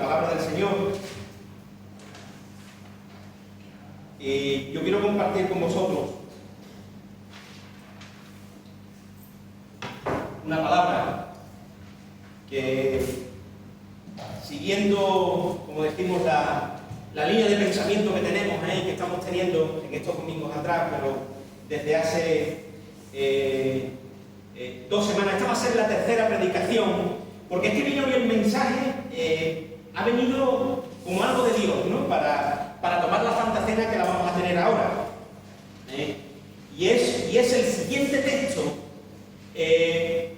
palabra del Señor. Yo quiero compartir con vosotros una palabra que, siguiendo, como decimos, la línea de pensamiento que tenemos ahí, que estamos teniendo en estos domingos atrás, pero desde hace 2 semanas, esta va a ser la tercera predicación, porque es que vino hoy el mensaje, ha venido como algo de Dios, ¿no? Para tomar la Santa Cena que la vamos a tener ahora. Y es el siguiente texto que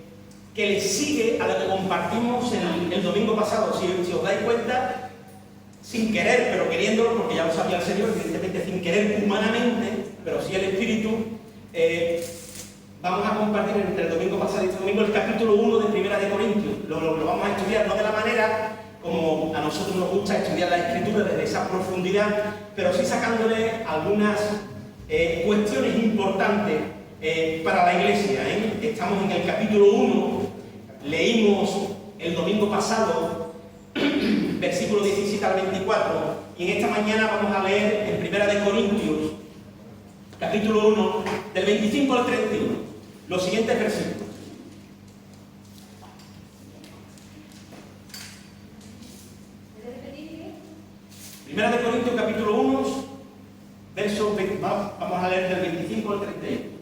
le sigue a lo que compartimos el domingo pasado. Si os dais cuenta, sin querer, pero queriéndolo, porque ya lo sabía el Señor, evidentemente sin querer humanamente, pero sí el Espíritu, vamos a compartir entre el domingo pasado y este domingo el capítulo 1 de Primera de Corintios. Lo vamos a estudiar no de la manera como a nosotros nos gusta estudiar la Escritura, desde esa profundidad, pero sí sacándole algunas cuestiones importantes para la Iglesia. Estamos en el capítulo 1, leímos el domingo pasado, versículo 17 al 24, y en esta mañana vamos a leer en Primera de Corintios, capítulo 1, del 25 al 31, los siguientes versículos. Primera de Corintios, capítulo 1, verso 20, vamos a leer del 25 al 31.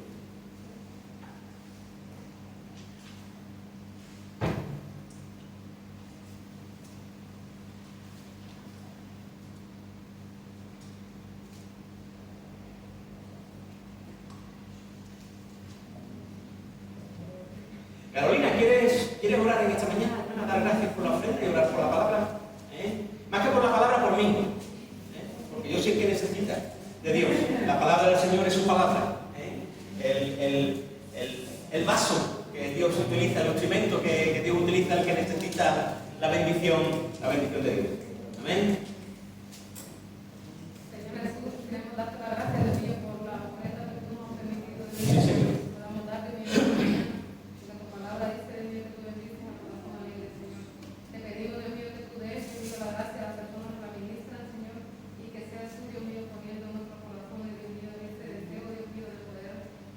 Carolina, ¿quieres orar en esta mañana? Dar gracias por la ofrenda y orar por la palabra. Más que por la palabra, por mí. Porque yo sé que necesita de Dios. La palabra del Señor es su palabra. El vaso que Dios utiliza, el instrumento que Dios utiliza, el que necesita la bendición de Dios. Amén. Señor Jesús, queremos darte la gracia, Dios mío, por la ofrenda que tú nos has permitido. Sí, Señor. Podamos darte, Dios mío, porque tu palabra dice, Dios mío, que tú bendices al corazón alegre, Señor. Te pedimos, Dios mío, que tú des, Dios mío, la gracia a las personas que la ministran, Señor, y que seas tú, Dios mío, poniendo en nuestros corazones, Dios mío, este deseo, Dios mío, de poder,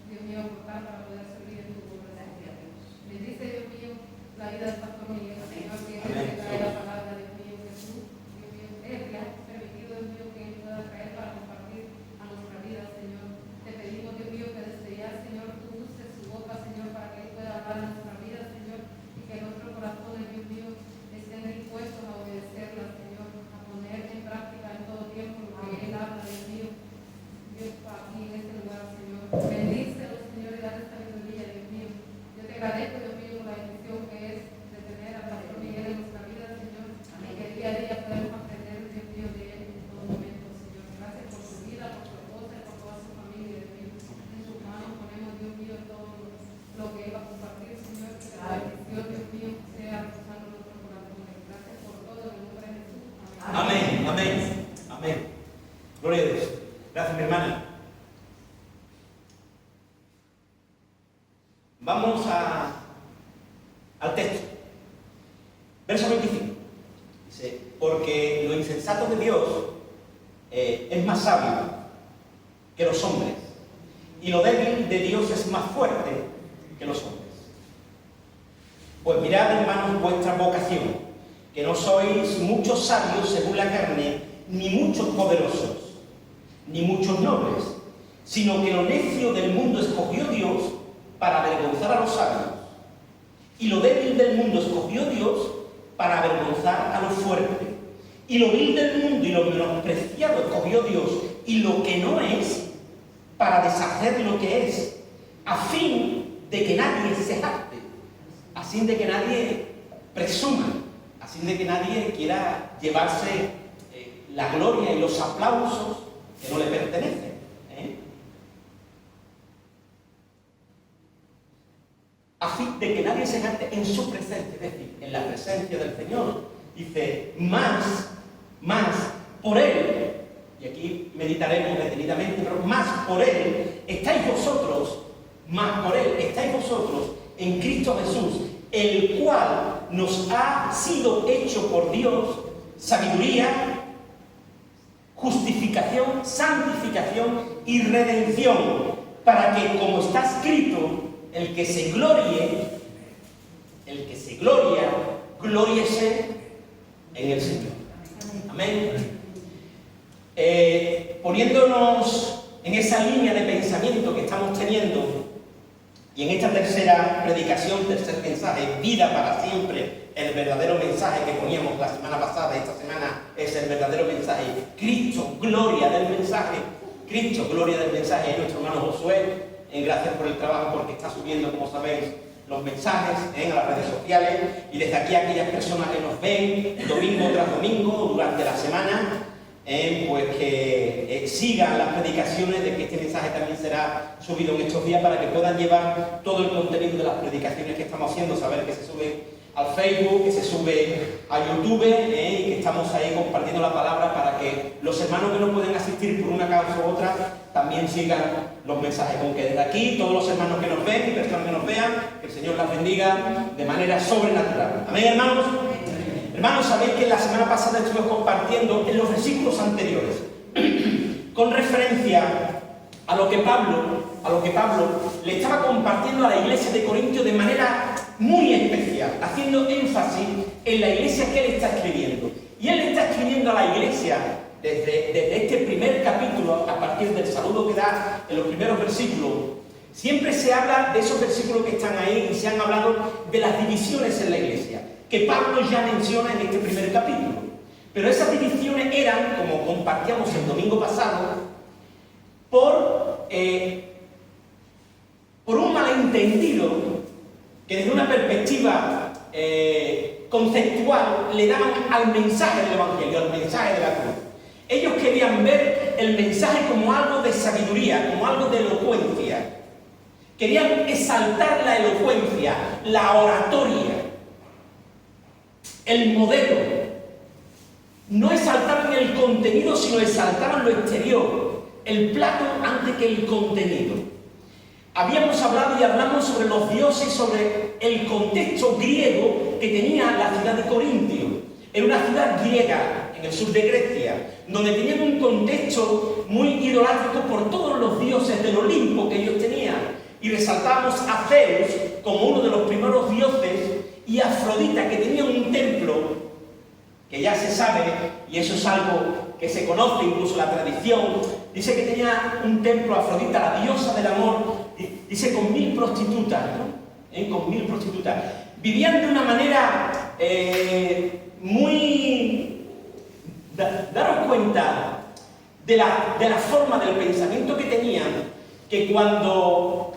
Dios mío, aportar para poder servir en tu presencia, Dios. Bendice, Dios mío, la vida del pastor Miguel, Señor, que es el que trae la palabra, Dios mío, que tú, Dios mío, es el que has permitido, Dios mío, que él pueda traer para compartir a nuestra vida, Señor. Te pedimos, Dios mío, que desde ya, Señor, tú uses su boca, Señor, para que él pueda hablar en nuestra vida, Señor, y que nuestros corazones, Dios mío, estén dispuestos a obedecerla, Señor, a poner en práctica en todo tiempo lo que él habla, Dios mío, Dios, aquí en este lugar, Señor. Bendícelo, Señor, y dale sabiduría, Dios mío. Yo te agradezco, Dios mío, por la bendición que es de tener al pastor Miguel en nuestra vida, Señor, y que día a día podemos aprender, Dios mío, de él en todo momento, Señor. Gracias por su vida, por su esposa y por toda su familia, Dios mío. En sus manos ponemos, Dios mío, todo lo que él va a compartir, Señor, que la bendición, Dios mío, sea rozando nuestros corazones. Gracias por todo, en el nombre de Jesús. Amén, amén, amén. Gloria a Dios. Gracias, mi hermana. Vamos al texto. Verso 25. Dice, porque lo insensato de Dios es más sabio que los hombres, y lo débil de Dios es más fuerte que los hombres. Pues mirad, hermanos, vuestra vocación, que no sois muchos sabios según la carne, ni muchos poderosos, ni muchos nobles, sino que lo necio del mundo escogió Dios para avergonzar a los sabios, y lo débil del mundo escogió Dios para avergonzar a los fuertes, y lo vil del mundo y lo menospreciado escogió Dios, y lo que no es, para deshacer lo que es, a fin de que nadie se jacte, a fin de que nadie presuma, a fin de que nadie quiera llevarse la gloria y los aplausos que no le pertenecen. A fin de que nadie se jacte en su presencia, es decir, en la presencia del Señor. Dice, más por Él, y aquí meditaremos detenidamente, pero más por Él estáis vosotros en Cristo Jesús, el cual nos ha sido hecho por Dios sabiduría, justificación, santificación y redención, para que, como está escrito, el que se glorie, glóriese en el Señor. Amén. Poniéndonos en esa línea de pensamiento que estamos teniendo, y en esta tercera predicación, tercer mensaje, vida para siempre, el verdadero mensaje que poníamos la semana pasada, esta semana es el verdadero mensaje, Cristo, gloria del mensaje, Cristo, gloria del mensaje, es nuestro hermano Josué, gracias por el trabajo, porque está subiendo, como sabéis, los mensajes a las redes sociales, y desde aquí a aquellas personas que nos ven domingo tras domingo durante la semana, pues que sigan las predicaciones, de que este mensaje también será subido en estos días para que puedan llevar todo el contenido de las predicaciones que estamos haciendo, saber que se sube al Facebook, que se sube a YouTube, y que estamos ahí compartiendo la palabra para que los hermanos que no pueden asistir por una causa u otra también sigan los mensajes. Aunque desde aquí todos los hermanos que nos ven y personas que nos vean, que el Señor las bendiga de manera sobrenatural. Amén, hermanos. Hermanos, sabéis que la semana pasada estuve compartiendo en los versículos anteriores con referencia a lo que Pablo le estaba compartiendo a la iglesia de Corintios de manera muy especial, haciendo énfasis en la iglesia que él está escribiendo. Y él está escribiendo a la iglesia desde este primer capítulo, a partir del saludo que da en los primeros versículos. Siempre se habla de esos versículos que están ahí y se han hablado de las divisiones en la iglesia, que Pablo ya menciona en este primer capítulo. Pero esas divisiones eran, como compartíamos el domingo pasado, por un malentendido que desde una perspectiva conceptual le daban al mensaje del Evangelio, al mensaje de la cruz. Ellos querían ver el mensaje como algo de sabiduría, como algo de elocuencia. Querían exaltar la elocuencia, la oratoria, el modelo. No exaltaban el contenido, sino exaltaban lo exterior, el plato antes que el contenido. Habíamos hablado y hablamos sobre los dioses, sobre el contexto griego que tenía la ciudad de Corintio. Era una ciudad griega en el sur de Grecia, donde tenían un contexto muy idolátrico por todos los dioses del Olimpo que ellos tenían. Y resaltamos a Zeus como uno de los primeros dioses, y a Afrodita, que tenía un templo que ya se sabe, y eso es algo que se conoce, incluso la tradición, dice que tenía un templo, Afrodita, la diosa del amor, dice con 1000 prostitutas, ¿no? Con 1000 prostitutas. Vivían de una manera muy... Daros cuenta de la forma del pensamiento que tenían, que cuando...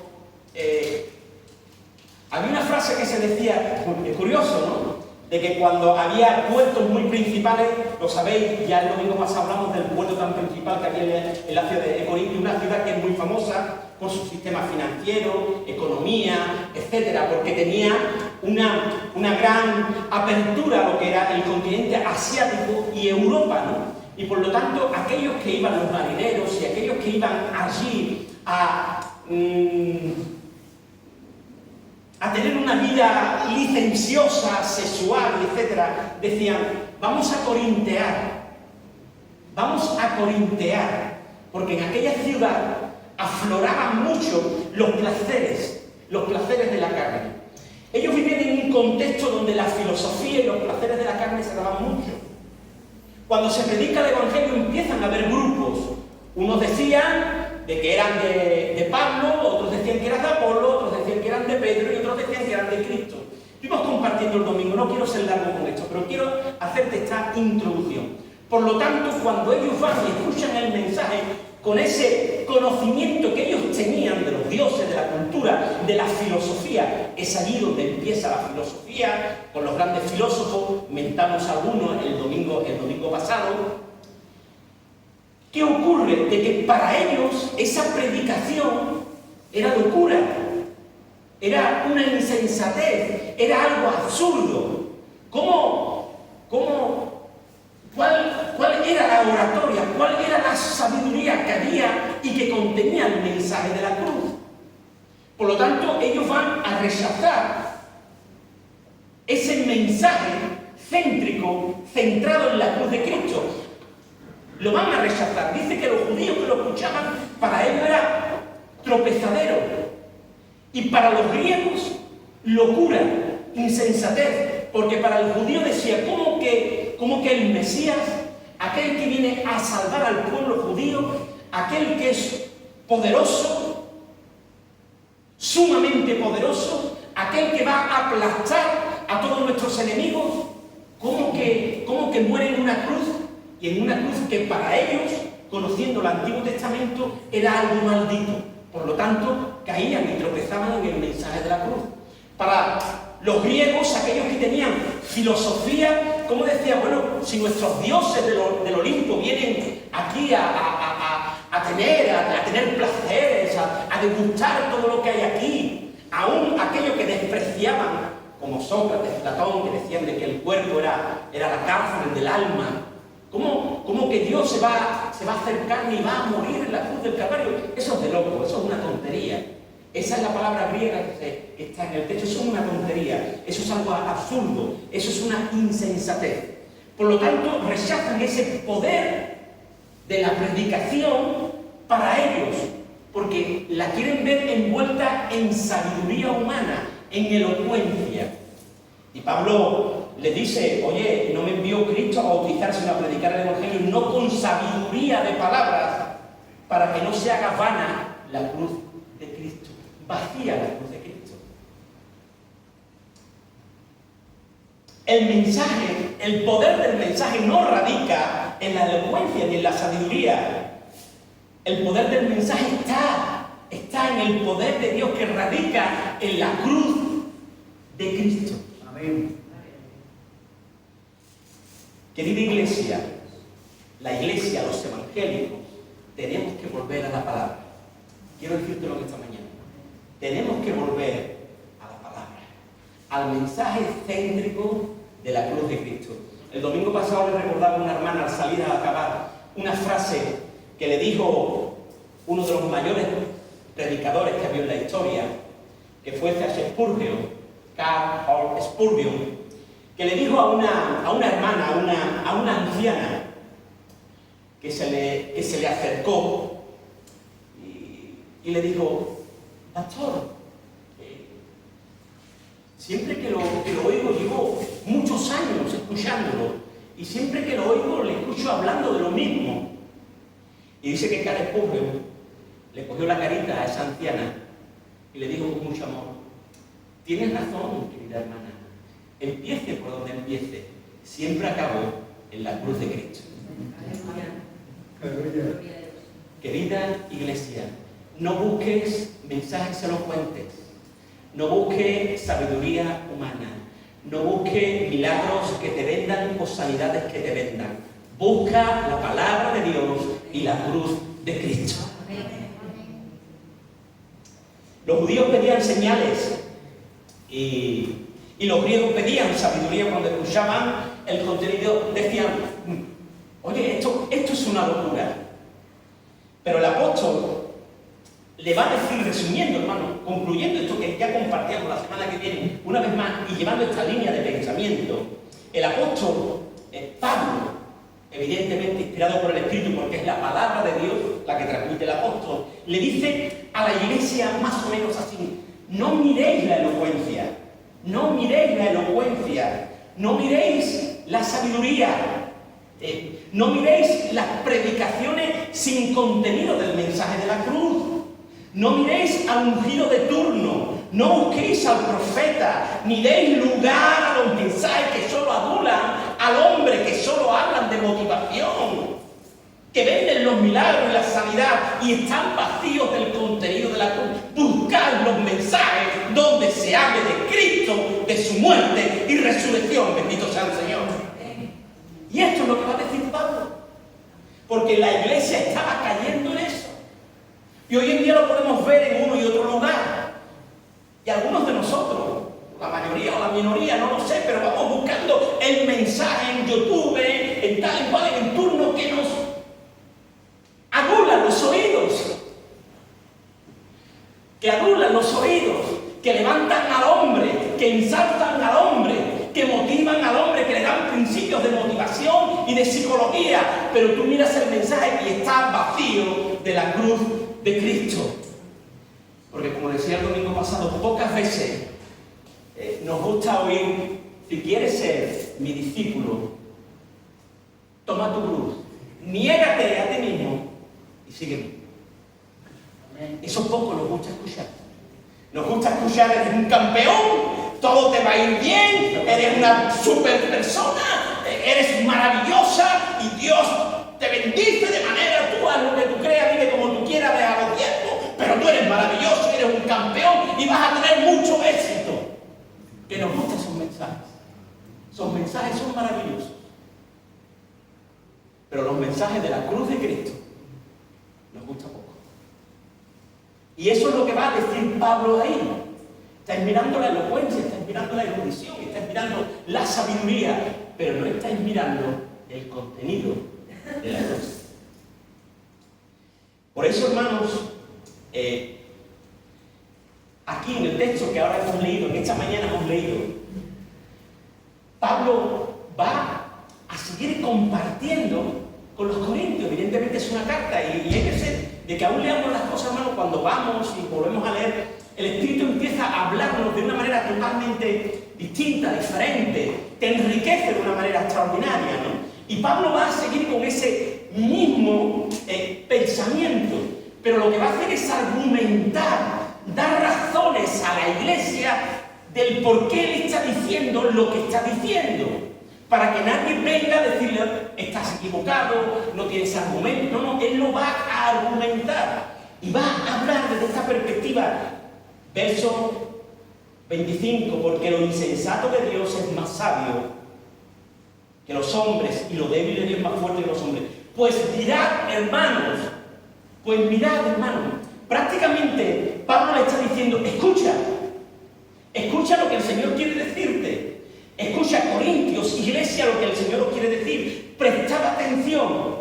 había una frase que se decía, es curioso, ¿no? De que cuando había puertos muy principales, lo sabéis, ya el domingo pasado hablamos del puerto tan principal que había en la ciudad de Corinto, una ciudad que es muy famosa por su sistema financiero, economía, etcétera, porque tenía una gran apertura a lo que era el continente asiático y Europa, ¿no? Y por lo tanto, aquellos que iban, los marineros y aquellos que iban allí a tener una vida licenciosa, sexual, etcétera, decían, vamos a corintear, porque en aquella ciudad afloraban mucho los placeres de la carne. Ellos vivían en un contexto donde la filosofía y los placeres de la carne se daban mucho. Cuando se predica el Evangelio empiezan a haber grupos. Unos decían de que eran de Pablo, otros decían que eran de Apolo, otros decían que eran de Pedro y otros decían que eran de Cristo. Estuvimos compartiendo el domingo, no quiero ser largo con esto, pero quiero hacerte esta introducción. Por lo tanto, cuando ellos van y escuchan el mensaje, con ese conocimiento que ellos tenían de los dioses, de la cultura, de la filosofía, es allí donde empieza la filosofía, con los grandes filósofos, mentamos algunos el domingo pasado. ¿Qué ocurre? De que para ellos esa predicación era locura, era una insensatez, era algo absurdo. ¿Cuál era la oratoria? ¿Cuál era la sabiduría que había y que contenía el mensaje de la cruz? Por lo tanto, ellos van a rechazar ese mensaje céntrico, centrado en la cruz de Cristo. Lo van a rechazar. Dice que los judíos que lo escuchaban, para él era tropezadero. Y para los griegos, locura, insensatez. Porque para el judío decía, ¿cómo que el Mesías, aquel que viene a salvar al pueblo judío, aquel que es poderoso, sumamente poderoso, aquel que va a aplastar a todos nuestros enemigos, ¿cómo que muere en una cruz? Y en una cruz que para ellos, conociendo el Antiguo Testamento, era algo maldito. Por lo tanto, caían y tropezaban en el mensaje de la cruz. Para los griegos, aquellos que tenían filosofía, como decía, bueno, si nuestros dioses del Olimpo vienen aquí a tener placeres, a degustar todo lo que hay aquí, aún aquellos que despreciaban, como Sócrates, Platón, que decían de que el cuerpo era la cárcel del alma, ¿cómo que Dios se va a acercar y va a morir en la cruz del Calvario? Eso es de loco, eso es una tontería. Esa es la palabra griega que está en el texto, eso es una tontería, eso es algo absurdo, eso es una insensatez. Por lo tanto, rechazan ese poder de la predicación para ellos, porque la quieren ver envuelta en sabiduría humana, en elocuencia. Y Pablo le dice, oye, no me envió Cristo a bautizar, sino a predicar el Evangelio, no con sabiduría de palabras, para que no se haga vana la cruz de Cristo. Vacía la cruz de Cristo. El mensaje, el poder del mensaje no radica en la elocuencia ni en la sabiduría. El poder del mensaje está en el poder de Dios que radica en la cruz de Cristo. Amén. Querida iglesia, la iglesia, los evangélicos, tenemos que volver a la palabra. Quiero decírtelo esta mañana. Tenemos que volver a la palabra, al mensaje céntrico de la cruz de Cristo. El domingo pasado le recordaba a una hermana al salir a acabar una frase que le dijo uno de los mayores predicadores que había en la historia, que fue Spurgeon, Karl Spurgeon, que le dijo a una hermana, a una anciana, que se le acercó y le dijo, pastor, siempre que lo oigo, llevo muchos años escuchándolo, y siempre que lo oigo le escucho hablando de lo mismo. Y dice que Karl Spurgeon le cogió la carita a esa anciana y le dijo con mucho amor, tienes razón, querida hermana, empiece por donde empiece, siempre acabo en la cruz de Cristo. Querida iglesia, no busques mensajes elocuentes, no busques sabiduría humana, no busques milagros que te vendan o sanidades que te vendan. Busca la palabra de Dios y la cruz de Cristo. Los judíos pedían señales y los griegos pedían sabiduría cuando escuchaban el contenido. Decían, oye, esto es una locura. Pero el apóstol le va a decir, resumiendo, hermano, concluyendo esto que ya compartíamos la semana que viene, una vez más, y llevando esta línea de pensamiento, el apóstol Pablo, evidentemente inspirado por el Espíritu, porque es la palabra de Dios la que transmite el apóstol, le dice a la iglesia más o menos así, no miréis la elocuencia, no miréis la elocuencia, no miréis la sabiduría, no miréis las predicaciones sin contenido del mensaje de la cruz. No miréis al ungido de turno, no busquéis al profeta, ni deis lugar a los mensajes que solo adulan al hombre, que solo hablan de motivación, que venden los milagros y la sanidad y están vacíos del contenido de la cruz. Buscad los mensajes donde se hable de Cristo, de su muerte y resurrección. Bendito sea el Señor. Y esto es lo que va a decir Pablo, porque la iglesia estaba cayendo en eso. Y hoy en día lo podemos ver en uno y otro lugar. Y algunos de nosotros, la mayoría o la minoría, no lo sé, pero vamos buscando el mensaje en YouTube, en tal y cual, en turno que nos adulan los oídos. Que adulan los oídos, que levantan al hombre, que ensalzan al hombre, que motivan al hombre, que le dan libros de motivación y de psicología, pero tú miras el mensaje y está vacío de la cruz de Cristo. Porque como decía el domingo pasado, pocas veces nos gusta oír: si quieres ser mi discípulo, toma tu cruz, niégate a ti mismo y sígueme. Eso poco nos gusta escuchar. Nos gusta escuchar: eres un campeón, todo te va a ir bien, eres una super persona, eres maravillosa y Dios te bendice de manera, tú haz lo que tú creas, vive como tú quieras, deja los tiempos, pero tú eres maravilloso, eres un campeón y vas a tener mucho éxito. Que nos gustan esos mensajes. Esos mensajes son maravillosos. Pero los mensajes de la cruz de Cristo nos gustan poco. Y eso es lo que va a decir Pablo ahí. Está mirando la elocuencia, está mirando la erudición, está mirando la sabiduría, pero no está mirando el contenido de la cruz. Por eso, hermanos, aquí en el texto que ahora hemos leído, en esta mañana hemos leído, Pablo va a seguir compartiendo con los corintios. Evidentemente es una carta y hay que ser de que aún leamos las cosas, hermanos, cuando vamos y volvemos a leer, el Espíritu empieza a hablarnos de una manera totalmente distinta, diferente, te enriquece de una manera extraordinaria, ¿no? Y Pablo va a seguir con ese mismo pensamiento, pero lo que va a hacer es argumentar, dar razones a la iglesia del por qué él está diciendo lo que está diciendo, para que nadie venga a decirle: estás equivocado, no tienes argumento. No, él lo va a argumentar y va a hablar desde esta perspectiva. Verso 25: porque lo insensato de Dios es más sabio que los hombres, y lo débil de Dios es más fuerte que los hombres. Pues mirad, hermanos, prácticamente Pablo le está diciendo: escucha lo que el Señor quiere decirte. Escucha, Corintios, iglesia, lo que el Señor os quiere decir. Prestad atención.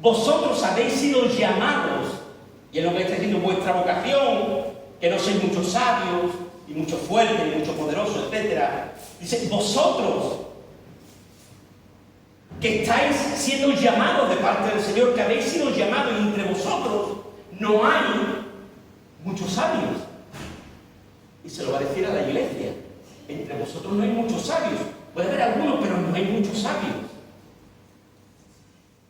Vosotros habéis sido llamados, y es lo que está diciendo, vuestra vocación, que no sois muchos sabios, y muchos fuertes, y muchos poderosos, etc. Dice: vosotros, que estáis siendo llamados de parte del Señor, que habéis sido llamados, y entre vosotros no hay muchos sabios. Y se lo va a decir a la iglesia: entre vosotros no hay muchos sabios. Puede haber algunos, pero no hay muchos sabios.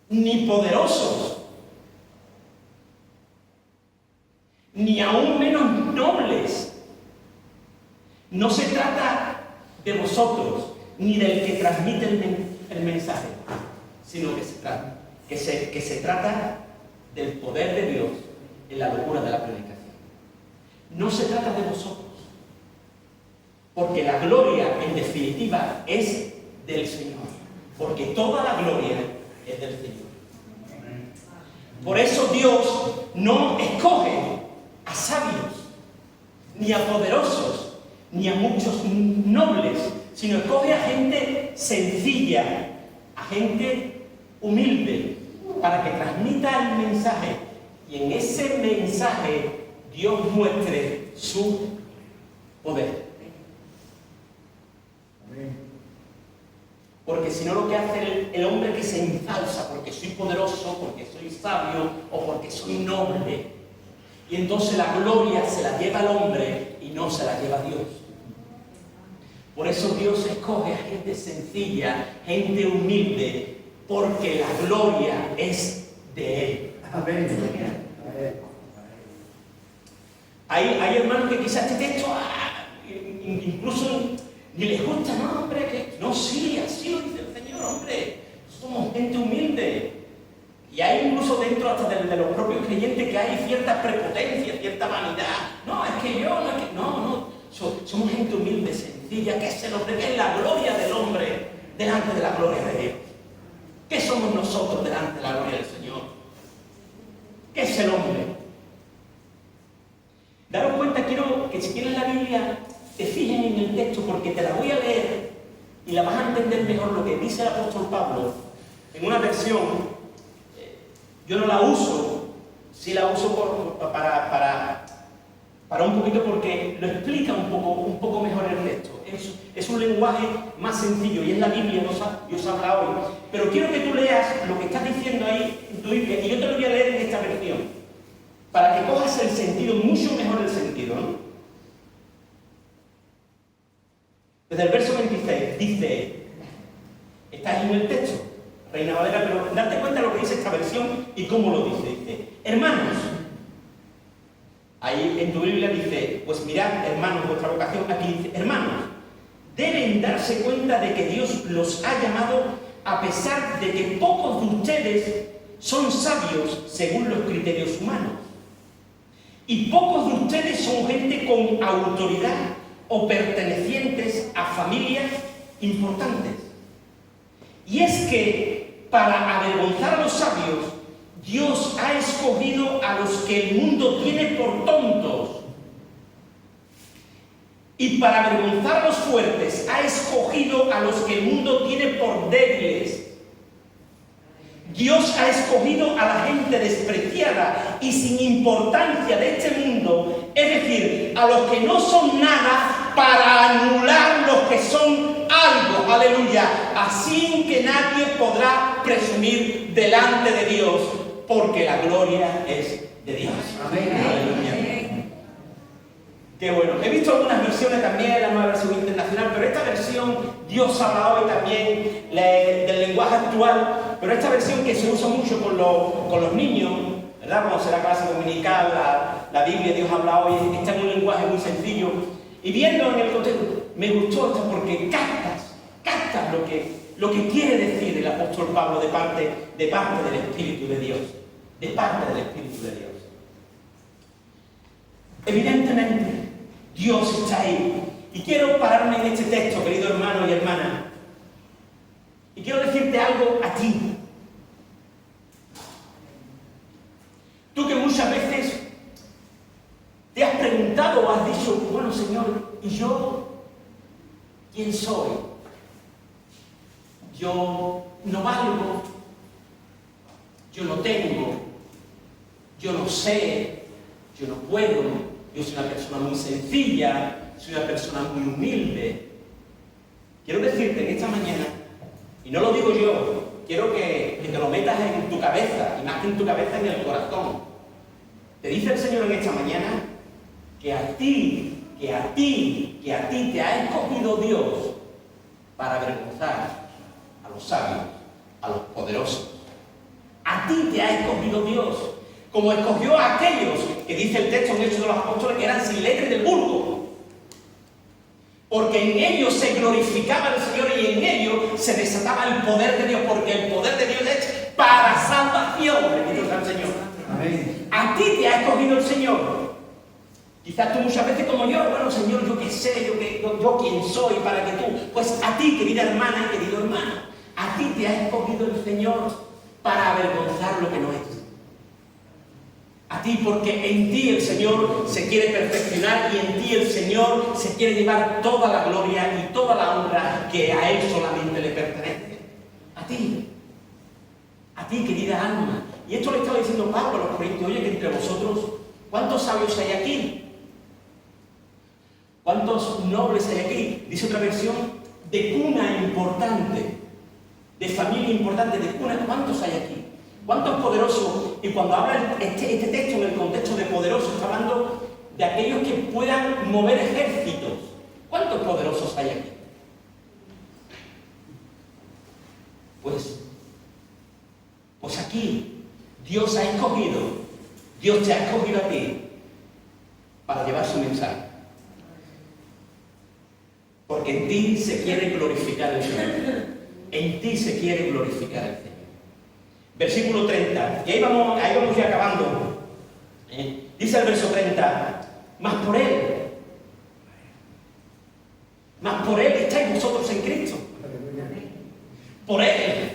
Ni poderosos, ni aún menos nobles. No se trata de vosotros, ni del que transmite el mensaje, sino que se trata del poder de Dios en la locura de la predicación. No se trata de vosotros, porque la gloria, en definitiva, es del Señor, porque toda la gloria es del Señor. Por eso Dios no escoge a sabios, ni a poderosos, ni a muchos nobles, sino escoge a gente sencilla, a gente humilde, para que transmita el mensaje, y en ese mensaje Dios muestre su poder. Porque si no, lo que hace el hombre que se ensalza porque soy poderoso, porque soy sabio o porque soy noble, y entonces la gloria se la lleva al hombre y no se la lleva a Dios. Por eso Dios escoge a gente sencilla, gente humilde, porque la gloria es de Él. Hay hermanos que quizás este texto incluso ni les gusta. No, hombre, que no, sí, así lo dice el Señor, hombre. Somos gente humilde. Y hay incluso dentro hasta de los propios creyentes que hay cierta prepotencia, cierta vanidad. No, es que yo, no, es que no. Somos gente humilde, sencilla, que es el hombre, que es la gloria del hombre delante de la gloria de Dios. ¿Qué somos nosotros delante de la gloria del Señor? ¿Qué es el hombre? Daros cuenta, quiero que si tienen la Biblia, te fijen en el texto, porque te la voy a leer y la vas a entender mejor lo que dice el apóstol Pablo en una versión. Yo no la uso, sí la uso para un poquito, porque lo explica un poco mejor el texto. es un lenguaje más sencillo y es la Biblia, Dios habla hoy. Pero quiero que tú leas lo que estás diciendo ahí en tu Biblia y yo te lo voy a leer en esta versión, para que cojas el sentido, mucho mejor el sentido, ¿no? Desde el verso 26 dice, está ahí en el texto, Reina Valera, pero date cuenta de lo que dice esta versión y cómo lo dice. Dice, hermanos, ahí en tu Biblia dice, pues mirad, hermanos, vuestra vocación, aquí dice, hermanos, deben darse cuenta de que Dios los ha llamado a pesar de que pocos de ustedes son sabios según los criterios humanos. Y pocos de ustedes son gente con autoridad o pertenecientes a familias importantes. Y es que para avergonzar a los sabios, Dios ha escogido a los que el mundo tiene por tontos. Y para avergonzar a los fuertes, ha escogido a los que el mundo tiene por débiles. Dios ha escogido a la gente despreciada y sin importancia de este mundo, es decir, a los que no son nada, para anular los que son algo, aleluya, así que nadie podrá presumir delante de Dios, porque la gloria es de Dios. Amén. Aleluya. Qué bueno. He visto algunas versiones también, la nueva versión internacional, pero esta versión, Dios habla hoy también del lenguaje actual, pero esta versión que se usa mucho con los niños, ¿verdad? Cuando se da clase dominical, la Biblia, Dios habla hoy, está en un lenguaje muy sencillo. Y viendo en el contexto, me gustó esto porque captas lo que quiere decir el apóstol Pablo de parte del Espíritu de Dios. De parte del Espíritu de Dios. Evidentemente, Dios está ahí. Y quiero pararme en este texto, querido hermano y hermana. Y quiero decirte algo a ti. Tú que muchas veces te has preguntado o has dicho, bueno, Señor, ¿y yo quién soy? Yo no valgo, yo no tengo, yo no sé, yo no puedo, yo soy una persona muy sencilla, soy una persona muy humilde. Quiero decirte en esta mañana, y no lo digo yo, quiero que te lo metas en tu cabeza, y más que en tu cabeza, en el corazón. Te dice el Señor en esta mañana que a ti te ha escogido Dios para avergonzar a los sabios, a los poderosos. A ti te ha escogido Dios, como escogió a aquellos, que dice el texto en Hechos de los Apóstoles, que eran sin letra y del vulgo. Porque en ellos se glorificaba el Señor y en ellos se desataba el poder de Dios, porque el poder de Dios es para salvación. Bendito sea el Señor. Amén. A ti te ha escogido el Señor. Quizás tú muchas veces como yo, bueno, Señor, yo qué sé, yo quién soy para que tú, pues a ti, querida hermana y querido hermano, a ti te ha escogido el Señor para avergonzar lo que no es. A ti, porque en ti el Señor se quiere perfeccionar y en ti el Señor se quiere llevar toda la gloria y toda la honra que a Él solamente le pertenece. A ti, querida alma. Y esto le estaba diciendo Pablo a los Corintios, oye, que entre vosotros, ¿cuántos sabios hay aquí? ¿Cuántos nobles hay aquí? Dice otra versión, de cuna importante, de familia importante, de cuna. ¿Cuántos hay aquí? ¿Cuántos poderosos? Y cuando habla este texto en el contexto de poderosos, está hablando de aquellos que puedan mover ejércitos. ¿Cuántos poderosos hay aquí? Pues aquí Dios ha escogido, Dios te ha escogido a ti para llevar su mensaje. Porque en ti se quiere glorificar el Señor. En ti se quiere glorificar el Señor. Versículo 30. Y ahí vamos ya acabando. Dice el verso 30. Mas por Él estáis vosotros en Cristo. Por Él.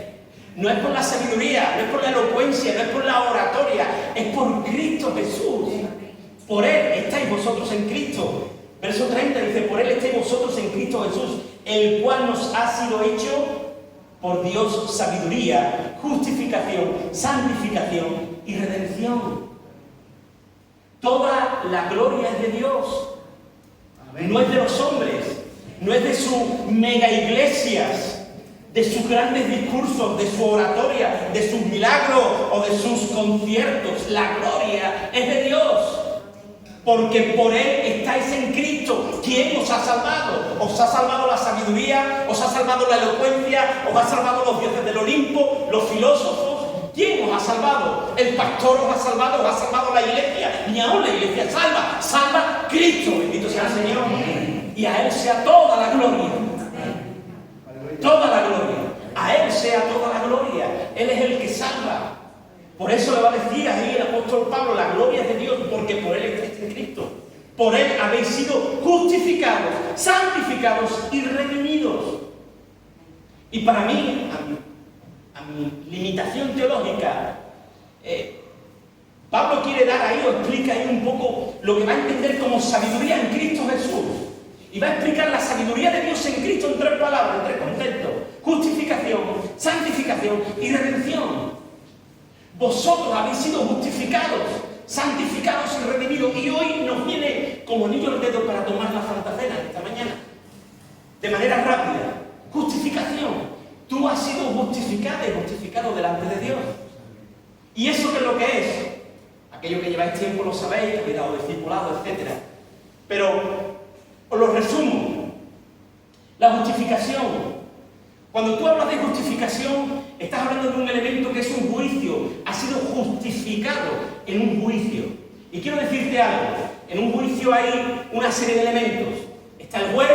No es por la sabiduría, no es por la elocuencia, no es por la oratoria, es por Cristo Jesús. Por Él estáis vosotros en Cristo. Verso 30 dice, por Él estáis vosotros en Cristo Jesús, el cual nos ha sido hecho por Dios sabiduría, justificación, santificación y redención. Toda la gloria es de Dios. Amén. No es de los hombres. no es de sus mega iglesias, de sus grandes discursos, de su oratoria, de sus milagros o de sus conciertos. La gloria es de Dios. Porque por Él estáis en Cristo. ¿Quién os ha salvado? ¿Os ha salvado la sabiduría? ¿Os ha salvado la elocuencia? ¿Os ha salvado los dioses del Olimpo? ¿Los filósofos? ¿Quién os ha salvado? ¿El pastor os ha salvado? ¿Os ha salvado la iglesia? Ni aún la iglesia salva. Salva Cristo. Bendito sea el Señor. Y a Él sea toda la gloria. Toda la gloria. A Él sea toda la gloria. Él es el que salva. Por eso le va a decir ahí el apóstol Pablo, la gloria es de Dios, porque por Él estáis en Cristo. Por Él habéis sido justificados, santificados y redimidos. Y para mí, a mi limitación teológica, Pablo quiere dar ahí o explica ahí un poco lo que va a entender como sabiduría en Cristo Jesús. Y va a explicar la sabiduría de Dios en Cristo en 3 palabras, en 3 conceptos: justificación, santificación y redención. Vosotros habéis sido justificados, santificados y redimidos. Y hoy nos viene como anillo al dedo para tomar la Santa Cena esta mañana. De manera rápida. Justificación. Tú has sido justificada y justificado delante de Dios. ¿Y eso qué es lo que es? Aquello que lleváis tiempo lo sabéis, que habéis dado discipulado, etc. Pero os lo resumo. La justificación. Cuando tú hablas de justificación, estás hablando de un elemento que es un juicio. Ha sido justificado en un juicio. Y quiero decirte algo. En un juicio hay una serie de elementos. Está el juez,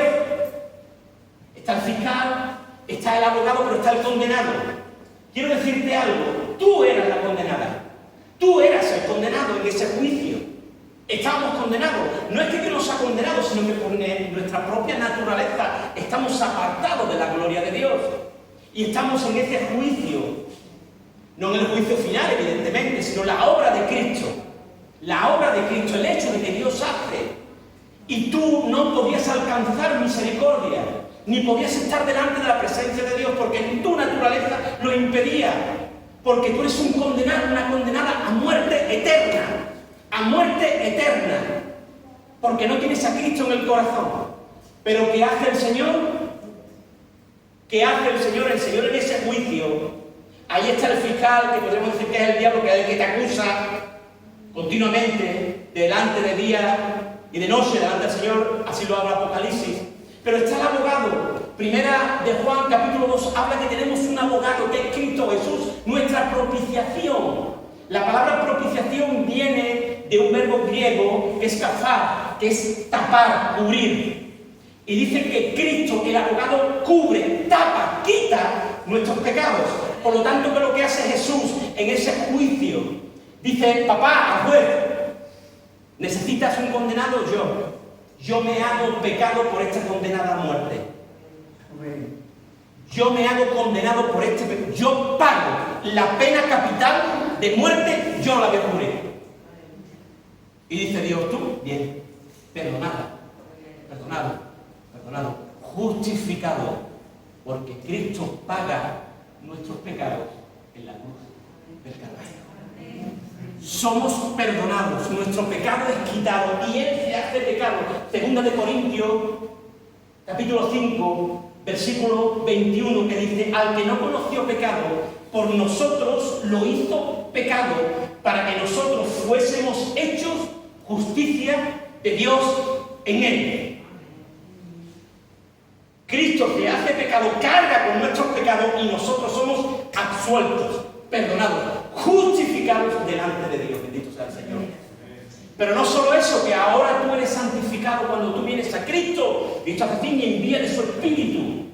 está el fiscal, está el abogado, pero está el condenado. Quiero decirte algo. Tú eras la condenada. Tú eras el condenado en ese juicio. Estábamos condenados. No es que Dios nos ha condenado, sino que por nuestra propia naturaleza estamos apartados de la gloria de Dios. Y estamos en ese juicio. No en el juicio final, evidentemente, sino la obra de Cristo. La obra de Cristo, el hecho de que Dios hace. Y tú no podías alcanzar misericordia, ni podías estar delante de la presencia de Dios, porque en tu naturaleza lo impedía. Porque tú eres un condenado, una condenada a muerte eterna. A muerte eterna, porque no tienes a Cristo en el corazón. Pero ¿qué hace el Señor? ¿Qué hace el Señor? El Señor en ese juicio, ahí está el fiscal, que podemos decir que es el diablo, que es el que te acusa continuamente, delante de día y de noche, delante del Señor, así lo habla Apocalipsis. Pero está el abogado. Primera de Juan, capítulo 2, habla que tenemos un abogado, que es Cristo Jesús, nuestra propiciación. La palabra propiciación viene de un verbo griego que es kafar, que es tapar, cubrir. Y dice que Cristo, el abogado, cubre, tapa, quita nuestros pecados. Por lo tanto, ¿qué es lo que hace Jesús en ese juicio? Dice: papá, al juez, ¿necesitas un condenado? Yo me hago pecado por esta condenada a muerte. Yo me hago condenado por este pecado. Yo pago la pena capital de muerte, yo la voy a cubrir. Y dice Dios: tú, bien, perdonado, justificado, porque Cristo paga nuestros pecados en la cruz del Calvario. Somos perdonados, nuestro pecado es quitado y Él se hace pecado. Segunda de Corintios, capítulo 5, versículo 21, que dice: al que no conoció pecado, por nosotros lo hizo pecado, para que nosotros fuésemos hechos justicia de Dios en Él. Cristo, que hace pecado, carga con nuestros pecados y nosotros somos absueltos, perdonados, justificados delante de Dios. Bendito sea el Señor. Pero no solo eso, que ahora tú eres santificado cuando tú vienes a Cristo. Cristo hace fin y envía de su Espíritu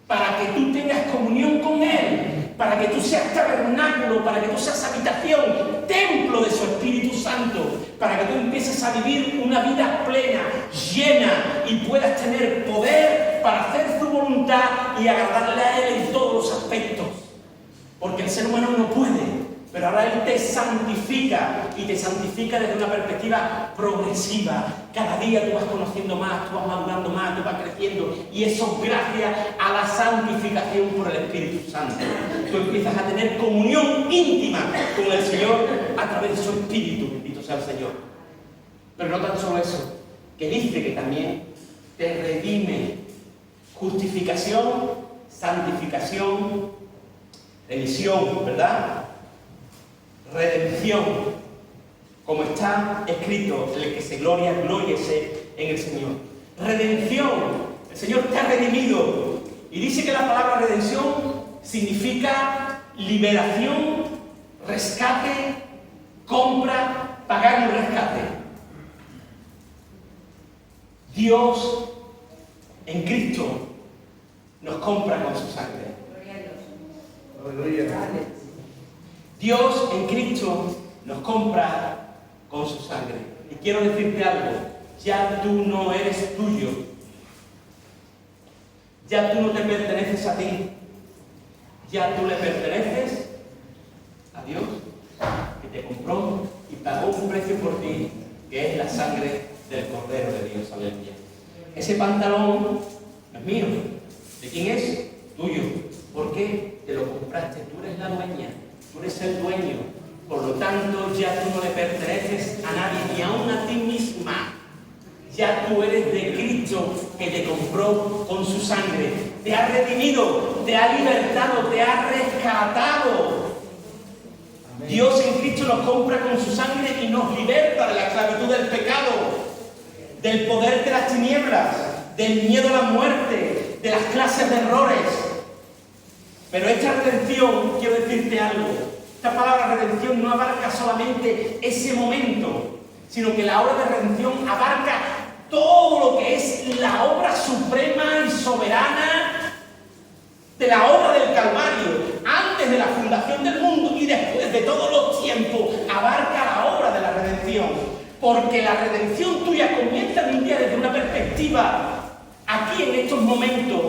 para que tú tengas comunión con Él, para que tú seas tabernáculo, para que tú seas habitación, templo de su Espíritu Santo, para que tú empieces a vivir una vida plena, llena, y puedas tener poder para hacer su voluntad y agradarle a Él en todos los aspectos. Porque el ser humano no puede. Pero ahora Él te santifica, y te santifica desde una perspectiva progresiva. Cada día tú vas conociendo más, tú vas madurando más, tú vas creciendo. Y eso gracias a la santificación por el Espíritu Santo. Tú empiezas a tener comunión íntima con el Señor a través de su Espíritu. Bendito sea el Señor. Pero no tan solo eso, que dice que también te redime justificación, santificación, remisión, ¿verdad? Redención, como está escrito, el que se gloria, glóriese en el Señor. Redención, el Señor te ha redimido. Y dice que la palabra redención significa liberación, rescate, compra, pagar un rescate. Dios en Cristo nos compra con su sangre. Gloria a Dios. Dios en Cristo nos compra con su sangre. Y quiero decirte algo, ya tú no eres tuyo. Ya tú no te perteneces a ti. Ya tú le perteneces a Dios, que te compró y pagó un precio por ti, que es la sangre del Cordero de Dios. Aleluya. Ese pantalón no es mío. ¿De quién es? Tuyo. ¿Por qué? Te lo compraste. Tú eres la dueña. Tú eres el dueño. Por lo tanto, ya tú no le perteneces a nadie, ni aun a ti misma. Ya tú eres de Cristo, que te compró con su sangre. Te ha redimido, te ha libertado, te ha rescatado. Amén. Dios en Cristo nos compra con su sangre y nos liberta de la esclavitud del pecado, del poder de las tinieblas, del miedo a la muerte, de las clases de errores. Pero esta redención, quiero decirte algo, esta palabra redención no abarca solamente ese momento, sino que la obra de redención abarca todo lo que es la obra suprema y soberana de la obra del Calvario, antes de la fundación del mundo y después de todos los tiempos, abarca la obra de la redención. Porque la redención tuya comienza un día desde una perspectiva, aquí en estos momentos,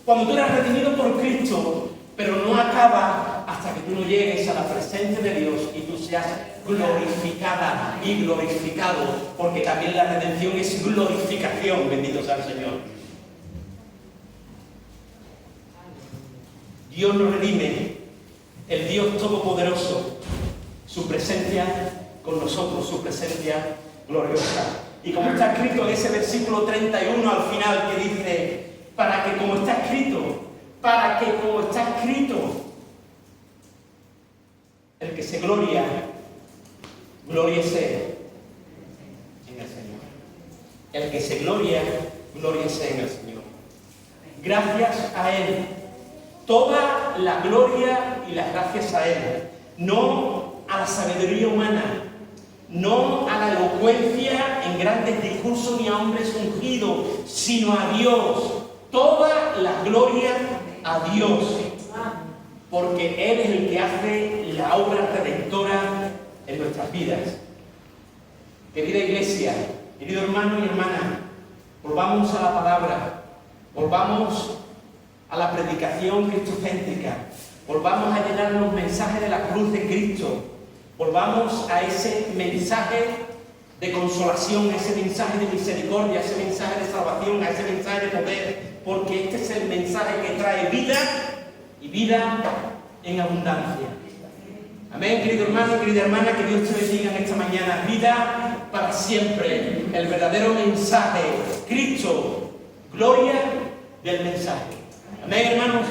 cuando tú eres redimido por Cristo, pero no acaba hasta que tú no llegues a la presencia de Dios y tú seas glorificada y glorificado, porque también la redención es glorificación, bendito sea el Señor. Dios nos redime, el Dios Todopoderoso, su presencia con nosotros, su presencia gloriosa. Y como está escrito en ese versículo 31 al final, que dice, para que como está escrito, el que se gloria, glóriese en el Señor. El que se gloria, glóriese en el Señor. Gracias a Él. Toda la gloria y las gracias a Él. No a la sabiduría humana, no a la elocuencia en grandes discursos ni a hombres ungidos, sino a Dios. Toda la gloria a Dios, porque Él es el que hace la obra redentora en nuestras vidas. Querida iglesia, querido hermano y hermana, volvamos a la palabra, volvamos a la predicación cristocéntrica, volvamos a llenar los mensajes de la cruz de Cristo, volvamos a ese mensaje de consolación, a ese mensaje de misericordia, a ese mensaje de salvación, a ese mensaje de poder, porque este es el mensaje que trae vida y vida en abundancia. Amén, querido hermano, querida hermana, que Dios te bendiga en esta mañana. Vida para siempre, el verdadero mensaje, Cristo, gloria del mensaje. Amén, hermanos.